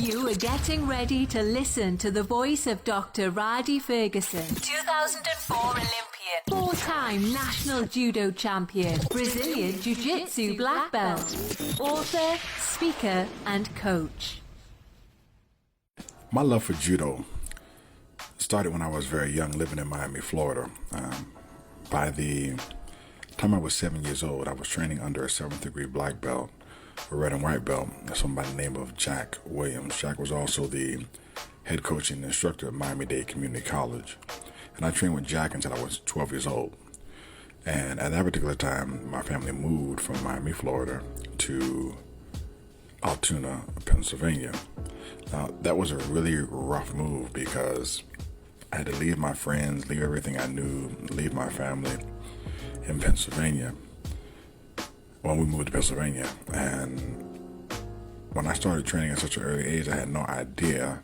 You are getting ready to listen to the voice of Dr. Rhadi Ferguson, 2004 Olympian, four-time national judo champion, Brazilian Jiu-Jitsu black belt, author, speaker, and coach. My love for judo started when I was very young, living in Miami, Florida. By the time I was 7 years old, I was training under a 7th degree black belt, a red and white belt, someone by the name of Jack Williams. Jack was also the head coach and instructor at Miami-Dade Community College. And I trained with Jack until I was 12 years old. And at that particular time, my family moved from Miami, Florida to Altoona, Pennsylvania. Now, that was a really rough move because I had to leave my friends, leave everything I knew, leave my family in Pennsylvania. When we moved to Pennsylvania, and when I started training at such an early age, I had no idea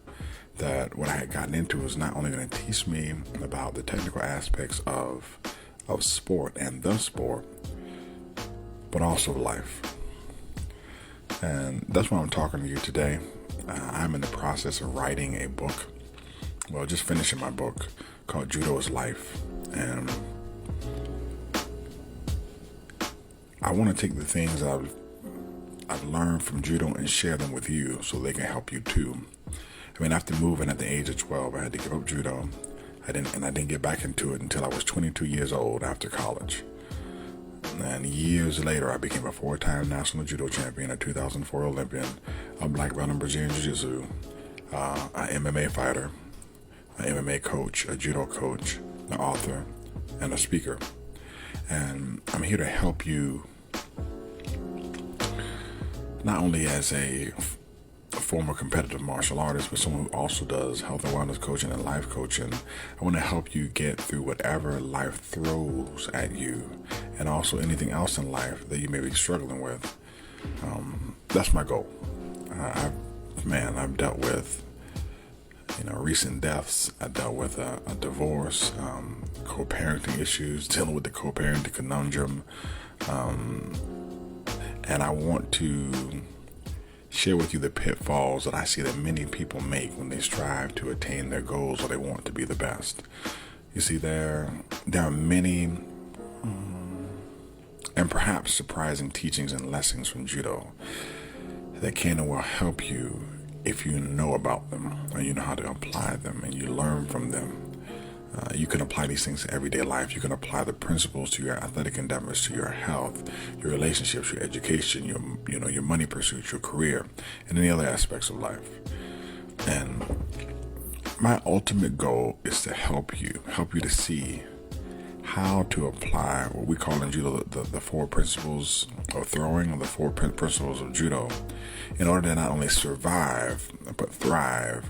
that what I had gotten into was not only going to teach me about the technical aspects of sport and the sport, but also life. And that's why I'm talking to you today. I'm in the process of writing a book. Well, just finishing my book called Judo is Life. And I want to take the things I've learned from judo and share them with you so they can help you too. I mean, after moving at the age of 12, I had to give up judo. I didn't get back into it until I was 22 years old after college. And years later, I became a 4-time national judo champion, a 2004 Olympian, a black belt in Brazilian Jiu-Jitsu, an MMA fighter, an MMA coach, a judo coach, an author, and a speaker. And I'm here to help you not only as a former competitive martial artist, but someone who also does health and wellness coaching and life coaching. I want to help you get through whatever life throws at you and also anything else in life that you may be struggling with. That's my goal. I've dealt with recent deaths. I dealt with a divorce, co-parenting issues, dealing with the co-parenting conundrum. And I want to share with you the pitfalls that I see that many people make when they strive to attain their goals or they want to be the best. You see, there are many and perhaps surprising teachings and lessons from judo that can and will help you if you know about them and you know how to apply them and you learn from them. You can apply these things to everyday life. You can apply the principles to your athletic endeavors, to your health, your relationships, your education, your money pursuits, your career, and any other aspects of life. And my ultimate goal is to help you to see how to apply what we call in judo the 4 principles of throwing, or the 4 principles of judo, in order to not only survive but thrive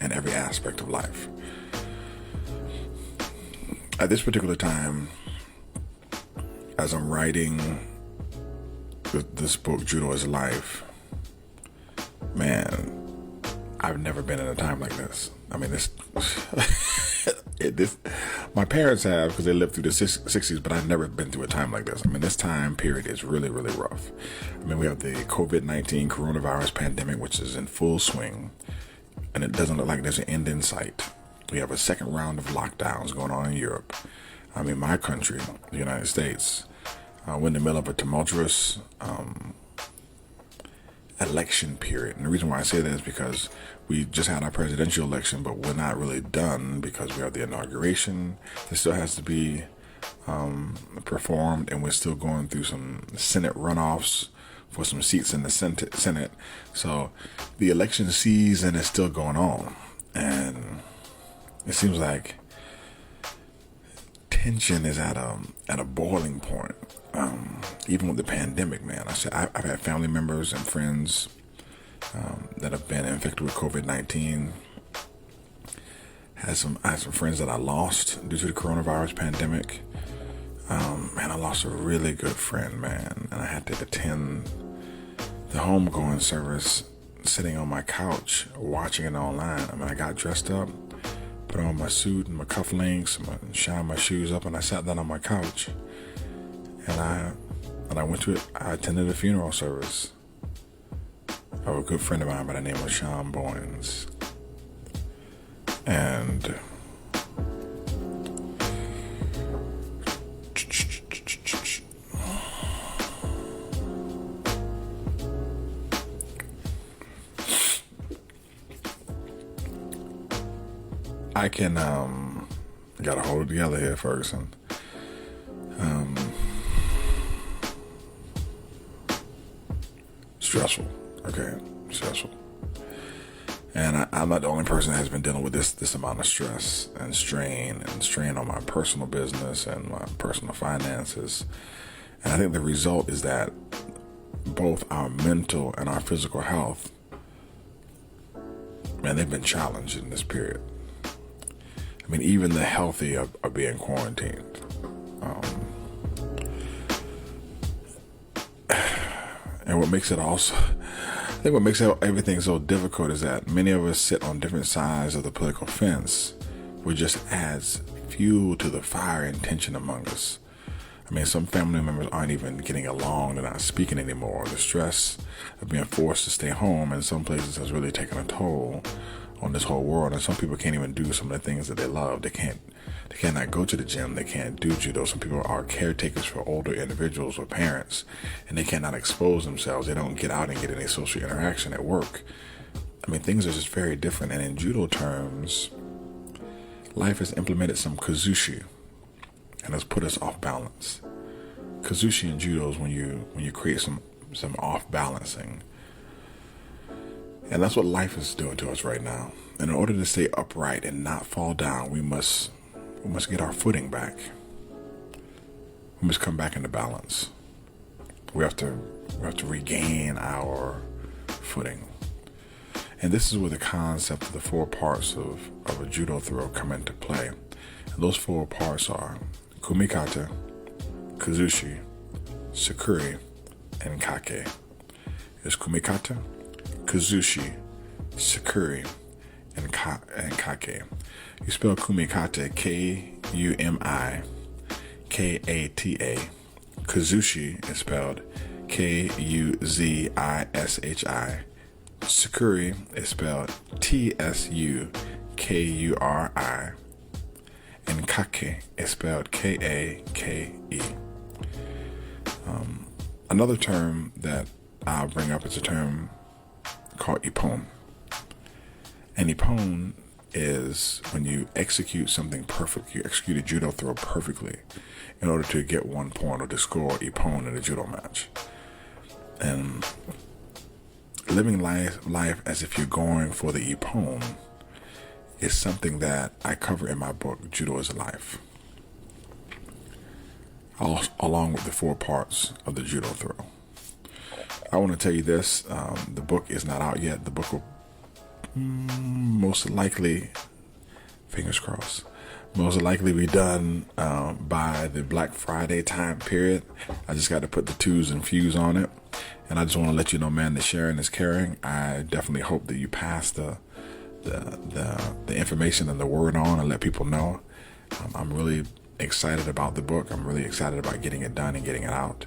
in every aspect of life. At this particular time, as I'm writing this book, Judo is Life, man, I've never been in a time like this. I mean, my parents have, because they lived through the 60s, but I've never been through a time like this. I mean, this time period is really, really rough. I mean, we have the COVID-19 coronavirus pandemic, which is in full swing, and it doesn't look like there's an end in sight. We have a second round of lockdowns going on in Europe. I mean, my country, the United States, we're in the middle of a tumultuous election period. And the reason why I say that is because we just had our presidential election, but we're not really done because we have the inauguration that still has to be performed, and we're still going through some Senate runoffs for some seats in the Senate. So the election season is still going on, and it seems like tension is at a boiling point. Even with the pandemic, man. I've had family members and friends that have been infected with COVID-19. I had some friends that I lost due to the coronavirus pandemic. I lost a really good friend, man, and I had to attend the homegoing service sitting on my couch watching it online. I mean, I got dressed up, put on my suit and my cufflinks, and shined my shoes up, and I sat down on my couch. And I went to it. I attended a funeral service of a good friend of mine by the name of Sean Bowens. And I can gotta hold it together here, Ferguson. Stressful. Okay, stressful. And I'm not the only person that has been dealing with this amount of stress and strain on my personal business and my personal finances. And I think the result is that both our mental and our physical health, man, they've been challenged in this period. I mean, even the healthy are being quarantined. And what makes it also, I think what makes everything so difficult is that many of us sit on different sides of the political fence, which just adds fuel to the fire and tension among us. I mean, some family members aren't even getting along, they're not speaking anymore. The stress of being forced to stay home in some places has really taken a toll on this whole world, and some people can't even do some of the things that they love. They cannot go to the gym, they can't do judo. Some people are caretakers for older individuals or parents, and they cannot expose themselves. They don't get out and get any social interaction at work. I mean, things are just very different. And in judo terms, life has implemented some kazushi and has put us off balance. Kazushi in judo is when you create some off balancing. And that's what life is doing to us right now. And in order to stay upright and not fall down, we must get our footing back. We must come back into balance. We have to regain our footing. And this is where the concept of the 4 parts of a judo throw come into play. And those 4 parts are kumikata, kazushi, sakuri, and kake. It's kumikata, kazushi, sakuri, and kake. You spell kumikata Kumikata. Kazushi is spelled Kuzishi. Sakuri is spelled Tsukuri. And kake is spelled Kake. Another term that I'll bring up is a term called ippon. And ippon is when you execute something perfect. You execute a judo throw perfectly in order to get 1 point or to score ippon in a judo match. And living life as if you're going for the ippon is something that I cover in my book, Judo is a Life, along with the 4 parts of the judo throw. I want to tell you this, the book is not out yet. The book will most likely, fingers crossed, most likely be done by the Black Friday time period. I just got to put the 2s and fews on it. And I just want to let you know, man, that sharing is caring. I definitely hope that you pass the information and the word on and let people know. I'm really excited about the book. I'm really excited about getting it done and getting it out.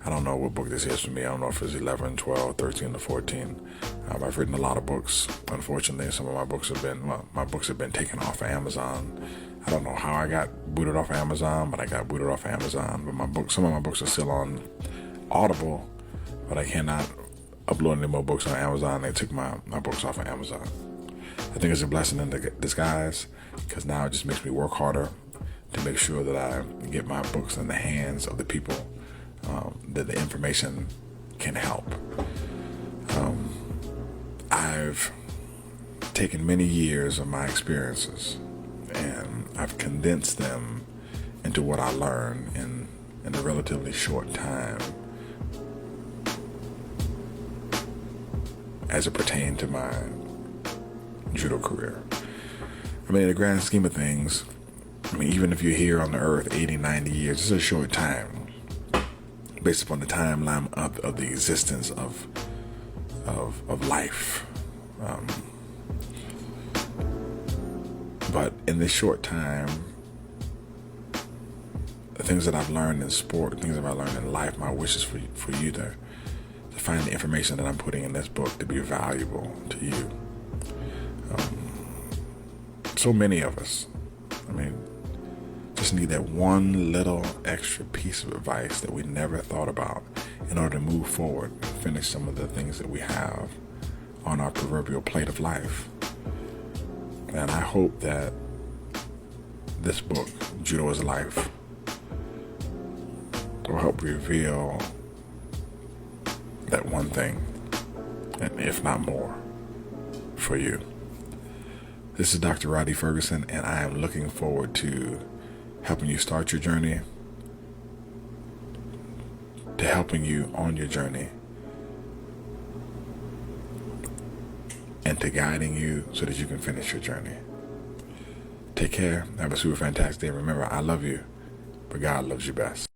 I don't know what book this is for me. I don't know if it's 11, 12, 13, or 14. I've written a lot of books. Unfortunately, some of my books have been taken off of Amazon. I don't know how I got booted off of Amazon, but I got booted off of Amazon. But some of my books are still on Audible, but I cannot upload any more books on Amazon. They took my books off of Amazon. I think it's a blessing in disguise, because now it just makes me work harder to make sure that I get my books in the hands of the people that the information can help. I've taken many years of my experiences and I've condensed them into what I learned in a relatively short time as it pertained to my judo career. I mean, in the grand scheme of things, I mean, even if you're here on the earth 80, 90 years, it's a short time based upon the timeline of the existence of life. But in this short time, the things that I've learned in sport, the things that I've learned in life, my wish is for you to find the information that I'm putting in this book to be valuable to you. So many of us, just need that one little extra piece of advice that we never thought about in order to move forward and finish some of the things that we have on our proverbial plate of life. And I hope that this book, Judo is Life, will help reveal that one thing, and if not more, for you. This is Dr. Rhadi Ferguson, and I am looking forward to helping you start your journey, to helping you on your journey, and to guiding you so that you can finish your journey. Take care. Have a super fantastic day. Remember, I love you, but God loves you best.